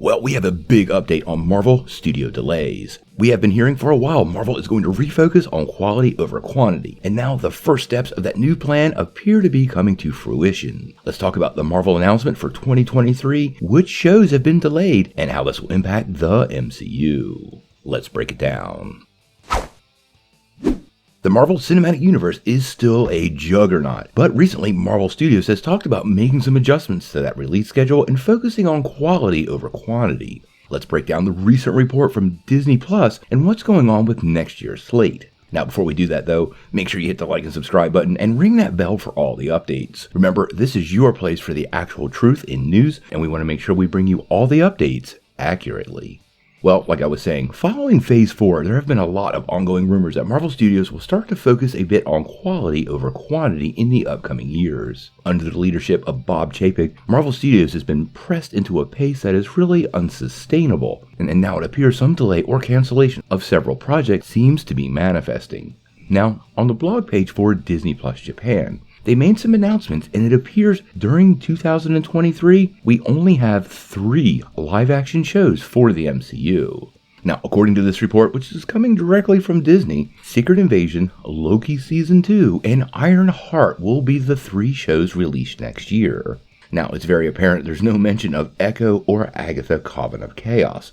Well, we have a big update on Marvel studio delays. We have been hearing for a while Marvel is going to refocus on quality over quantity, and now the first steps of that new plan appear to be coming to fruition. Let's talk about the Marvel announcement for 2023, which shows have been delayed, and how this will impact the MCU. Let's break it down. The Marvel Cinematic Universe is still a juggernaut, but recently Marvel Studios has talked about making some adjustments to that release schedule and focusing on quality over quantity. Let's break down the recent report from Disney Plus and what's going on with next year's slate. Now, before we do that though, make sure you hit the like and subscribe button and ring that bell for all the updates. Remember, this is your place for the actual truth in news, and we want to make sure we bring you all the updates accurately. Well, like I was saying, following Phase 4, there have been a lot of ongoing rumors that Marvel Studios will start to focus a bit on quality over quantity in the upcoming years. Under the leadership of Bob Chapek, Marvel Studios has been pressed into a pace that is really unsustainable, and now it appears some delay or cancellation of several projects seems to be manifesting. Now, on the blog page for Disney Plus Japan, they made some announcements, and it appears during 2023, we only have 3 live-action shows for the MCU. Now, according to this report, which is coming directly from Disney, Secret Invasion, Loki Season 2, and Ironheart will be the 3 shows released next year. Now, it's very apparent there's no mention of Echo or Agatha Coven of Chaos,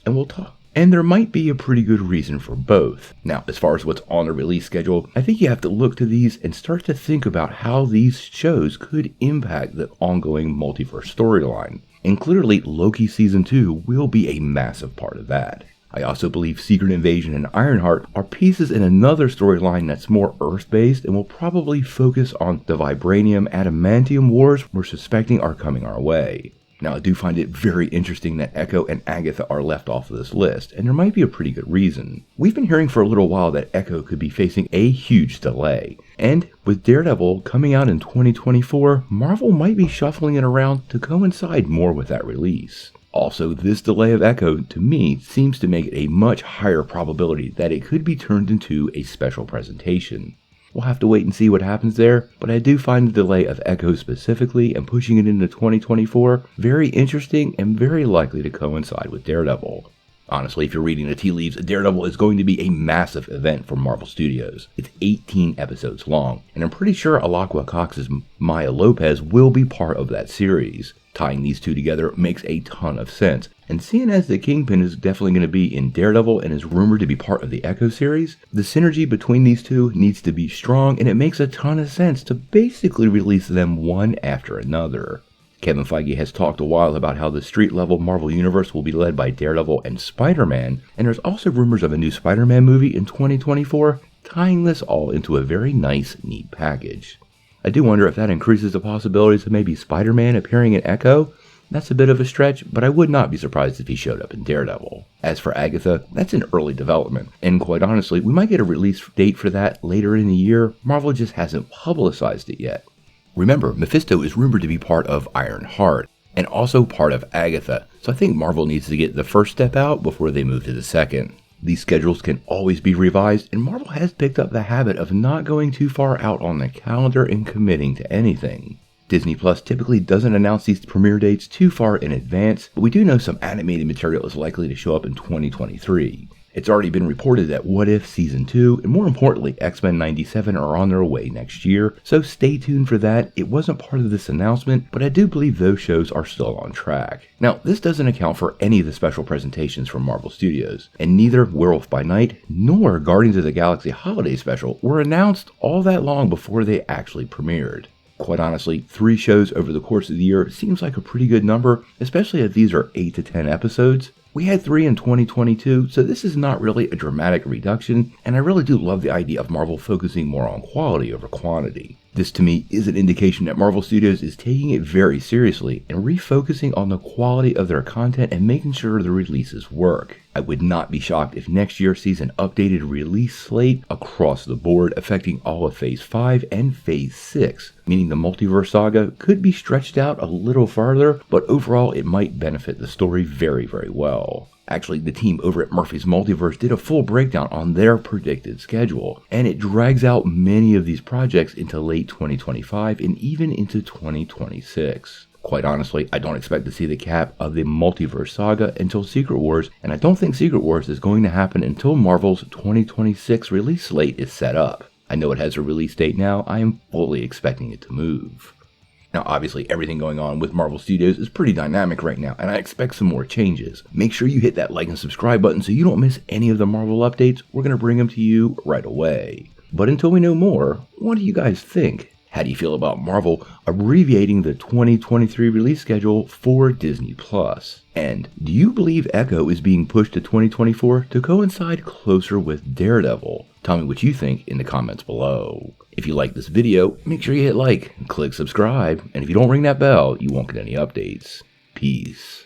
and there might be a pretty good reason for both. Now, as far as what's on the release schedule, I think you have to look to these and start to think about how these shows could impact the ongoing multiverse storyline. And clearly, Loki Season 2 will be a massive part of that. I also believe Secret Invasion and Ironheart are pieces in another storyline that's more Earth-based and will probably focus on the Vibranium Adamantium wars we're suspecting are coming our way. Now, I do find it very interesting that Echo and Agatha are left off of this list, and there might be a pretty good reason. We've been hearing for a little while that Echo could be facing a huge delay, and with Daredevil coming out in 2024, Marvel might be shuffling it around to coincide more with that release. Also, this delay of Echo, to me, seems to make it a much higher probability that it could be turned into a special presentation. We'll have to wait and see what happens there, but I do find the delay of Echo specifically and pushing it into 2024 very interesting and very likely to coincide with Daredevil. Honestly, if you're reading the tea leaves, Daredevil is going to be a massive event for Marvel Studios. It's 18 episodes long, and I'm pretty sure Alaqua Cox's Maya Lopez will be part of that series. Tying these two together makes a ton of sense, and seeing as the Kingpin is definitely going to be in Daredevil and is rumored to be part of the Echo series, the synergy between these two needs to be strong, and it makes a ton of sense to basically release them one after another. Kevin Feige has talked a while about how the street-level Marvel Universe will be led by Daredevil and Spider-Man, and there's also rumors of a new Spider-Man movie in 2024, tying this all into a very nice, neat package. I do wonder if that increases the possibilities of maybe Spider-Man appearing in Echo. That's a bit of a stretch, but I would not be surprised if he showed up in Daredevil. As for Agatha, that's in early development, and quite honestly, we might get a release date for that later in the year. Marvel just hasn't publicized it yet. Remember, Mephisto is rumored to be part of Ironheart, and also part of Agatha, so I think Marvel needs to get the first step out before they move to the second. These schedules can always be revised, and Marvel has picked up the habit of not going too far out on the calendar and committing to anything. Disney Plus typically doesn't announce these premiere dates too far in advance, but we do know some animated material is likely to show up in 2023. It's already been reported that What If Season 2, and more importantly, X-Men 97 are on their way next year, so stay tuned for that. It wasn't part of this announcement, but I do believe those shows are still on track. Now, this doesn't account for any of the special presentations from Marvel Studios, and neither Werewolf by Night nor Guardians of the Galaxy Holiday Special were announced all that long before they actually premiered. Quite honestly, 3 shows over the course of the year seems like a pretty good number, especially if these are 8 to 10 episodes. We had 3 in 2022, so this is not really a dramatic reduction, and I really do love the idea of Marvel focusing more on quality over quantity. This to me is an indication that Marvel Studios is taking it very seriously and refocusing on the quality of their content and making sure the releases work. I would not be shocked if next year sees an updated release slate across the board affecting all of Phase 5 and Phase 6, meaning the multiverse saga could be stretched out a little farther, but overall it might benefit the story very, very well. Actually, the team over at Murphy's Multiverse did a full breakdown on their predicted schedule, and it drags out many of these projects into late 2025 and even into 2026. Quite honestly, I don't expect to see the cap of the multiverse saga until Secret Wars, and I don't think Secret Wars is going to happen until Marvel's 2026 release slate is set up. I know it has a release date now. I am fully expecting it to move. Now, obviously, everything going on with Marvel Studios is pretty dynamic right now, and I expect some more changes. Make sure you hit that like and subscribe button so you don't miss any of the Marvel updates. We're going to bring them to you right away. But until we know more, what do you guys think? How do you feel about Marvel abbreviating the 2023 release schedule for Disney+? And do you believe Echo is being pushed to 2024 to coincide closer with Daredevil? Tell me what you think in the comments below. If you like this video, make sure you hit like and click subscribe. And if you don't ring that bell, you won't get any updates. Peace.